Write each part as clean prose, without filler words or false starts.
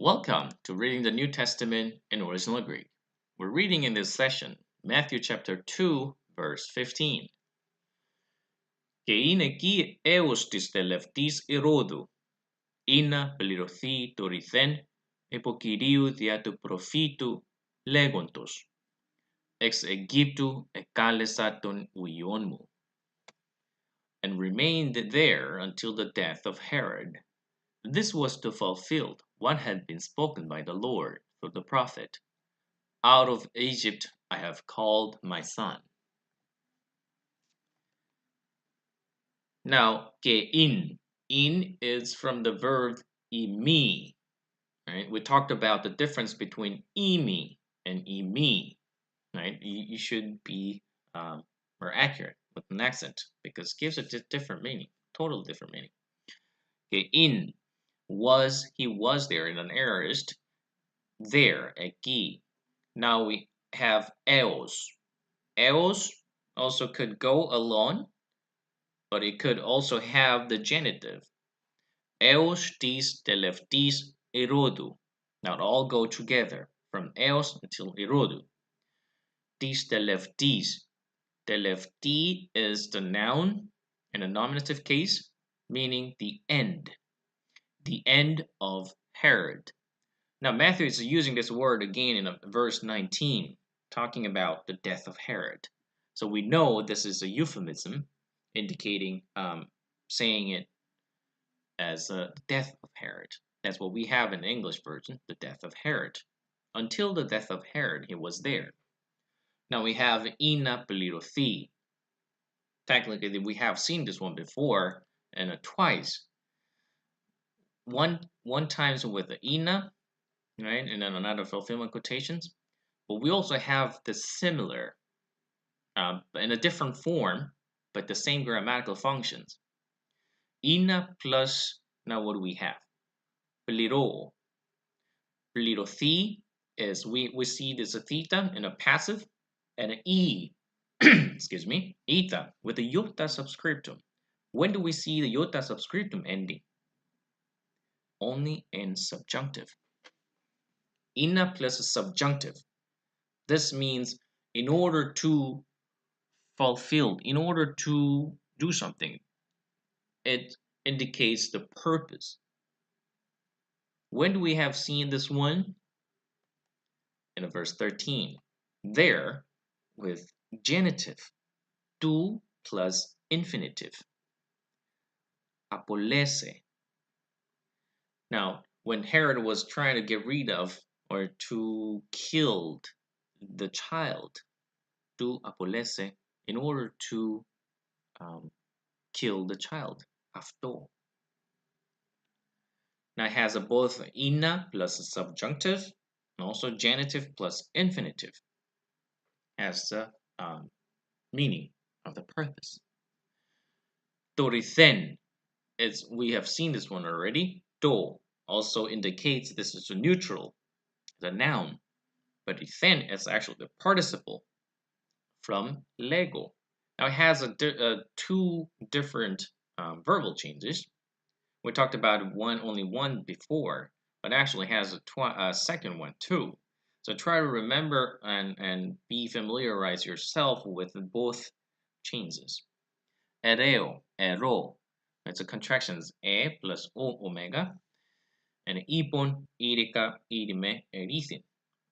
Welcome to reading the New Testament in original Greek. We're reading in this session Matthew chapter 2, verse 15. Και είναι εκεί έως της τελευταίας Ηρόδου, ή να πληρωθεί το ρηθέν υπό Κυρίου δια του προφήτου λέγοντος, εξ Αιγύπτου εκάλεσα τον ουιόν μου, and remained there until the death of Herod. This was to fulfill what had been spoken by the Lord through the prophet. Out of Egypt I have called my son. Now, que in is from the verb imi. Right? We talked about the difference between imi and imi. Right? You should be more accurate with an accent because it gives a different meaning, total different meaning. Que in he was there in an aorist, there, εκεί. Now we have eos. Eos also could go alone, but it could also have the genitive. Eos tis teleftis erodu. Now it all go together from eos until erodu. Tis teleftis. Telefti is the noun in a nominative case, meaning the end of Herod. Now Matthew is using this word again in verse 19, talking about the death of Herod. So we know this is a euphemism indicating, saying it as the death of Herod. That's what we have in the English version, the death of Herod. Until the death of Herod, he was there. Now we have ina plirithi. Technically, we have seen this one before and twice. One times with the ina, right, and then another fulfillment quotations. But we also have the similar, in a different form, but the same grammatical functions. Ina plus, now what do we have? Pliro. Plirothi is, we see this a theta in a passive, and an e, excuse me, eta, with the iota subscriptum. When do we see the iota subscriptum ending? Only in subjunctive. Ina plus a subjunctive. This means in order to fulfill, in order to do something, it indicates the purpose. When do we have seen this one? In verse 13. There, with genitive, tu plus infinitive. Apolese. Now, when Herod was trying to get rid of or to kill the child, tu apolese, in order to kill the child, afto. Now it has both ina plus a subjunctive and also genitive plus infinitive as the meaning of the purpose. Torithen, we have seen this one already. To also indicates this is a neutral, the noun, but rithen is actually the participle from lego. Now it has two different verbal changes. We talked about only one before, but actually has a second one too. So try to remember and be familiarize yourself with both changes. Ereo, ero. It's a contractions e plus o omega, and ipon, irica, irime, erithin.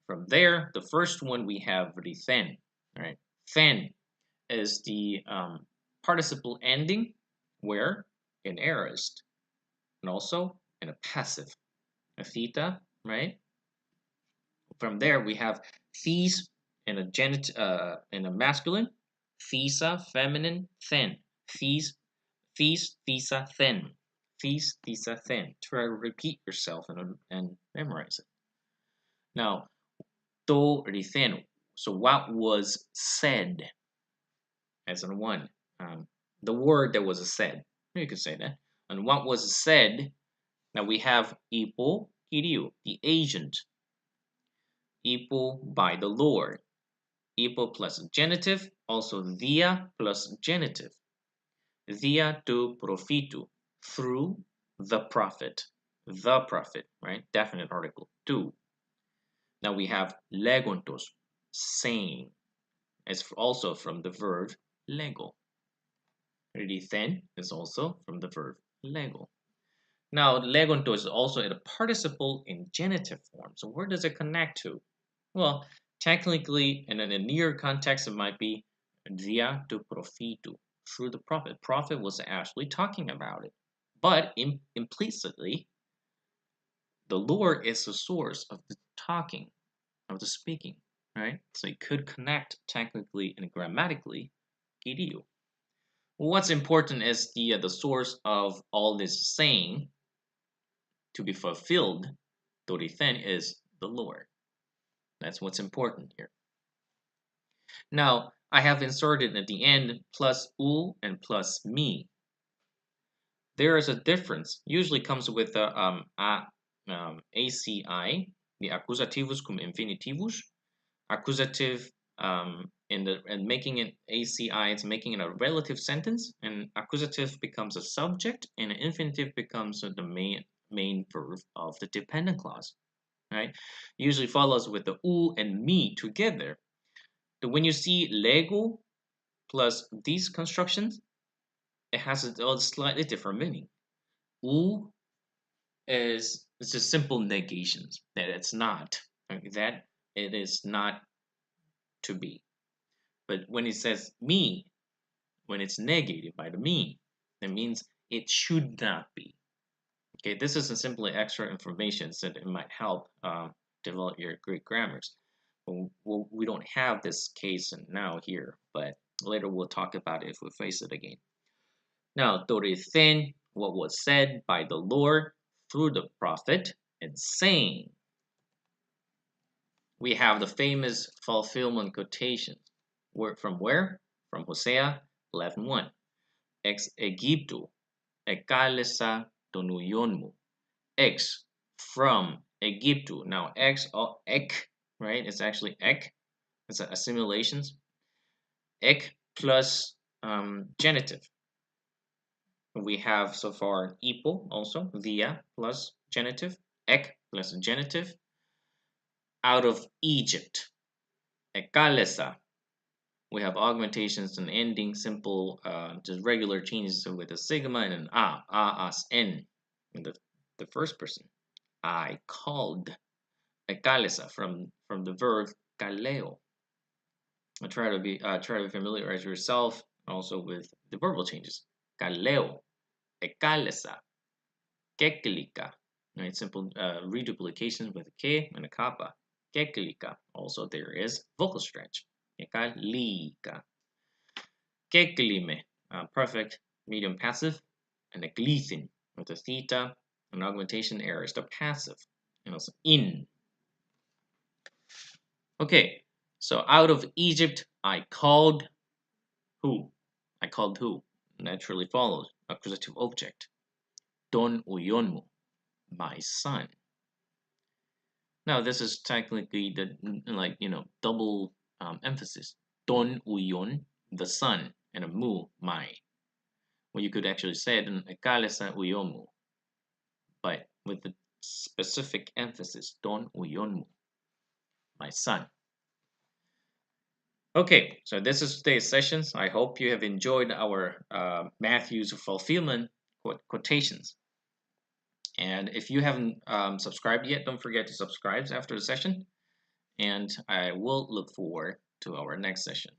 From there, the first one we have rithen. Right? Then is the participle ending where in aorist, and also in a passive, a theta, right? From there we have thes in a masculine, thesa feminine, then thes, thesa, then thes, thesa, then. Try to repeat yourself and memorize it. Now, to rithen. So what was said? As in one, the word that was said. You could say that. And what was said? Now we have ipo kiriou, the agent. Ipo by the Lord. Ipo plus genitive, also dia plus genitive. Dia tu profitu, through the prophet. the prophet, right? Definite article, tu. Now we have legontos, saying. It's also from the verb lego. Rithen is also from the verb lego. Now, legonto is also a participle in genitive form. So where does it connect to? Well, technically, in a near context, it might be dia tu profitu, through the prophet. Prophet was actually talking about it. But implicitly, the Lord is the source of the talking, of the speaking, right? So it could connect technically and grammatically, Kiriu. What's important is the source of all this saying to be fulfilled. Dorithen is the Lord. That's what's important here. Now, I have inserted at the end plus u and plus me. There is a difference. Usually comes with the ACI, the accusativus cum infinitivus. Accusative and making it ACI, it's making it a relative sentence, and accusative becomes a subject, and infinitive becomes the main verb of the dependent clause. Right? Usually follows with the u and me together. But when you see lego plus these constructions, it has a slightly different meaning. U is just simple negations that it's not, that it is not to be. But when it says me, when it's negated by the me, that means it should not be. Okay, this is a simply extra information so that it might help develop your Greek grammars. Well, we don't have this case now here, but later we'll talk about it if we face it again. Now, dorithen, what was said by the Lord through the prophet, and saying. We have the famous fulfillment quotations. From where? From Hosea 11:1. Ex Egypto, ekalesa tonuyonmu. Ex, from Egypto. Now, ex or ek, right? It's actually ek. It's assimilations. Ek plus genitive. We have so far ipo also, via plus genitive. Ek plus genitive. Out of Egypt. Ekalesa. We have augmentations and ending, simple, just regular changes with a sigma and an as, n, in the first person. I called, ekalesa, from the verb kaleo. Try to familiarize yourself also with the verbal changes. Kaleo, ekalesa, keklika, right? Simple reduplication with a k and a kappa. Keklika. Also, there is vocal stretch. Ekalika. Keklime, perfect medium passive, and a glethin with a theta, an augmentation error is the passive, and also in. Okay, so out of Egypt I called who? I called who? Naturally follows accusative object. Don uyonmu, my son. Now this is technically the double emphasis. Don uyon, the son, and a mu, my. Well, you could actually say it in ekalesa uyomu, but with the specific emphasis, don uyonmu, my son. Okay, so this is today's sessions. I hope you have enjoyed our Matthew's fulfillment quotations. And if you haven't subscribed yet, don't forget to subscribe after the session. And I will look forward to our next session.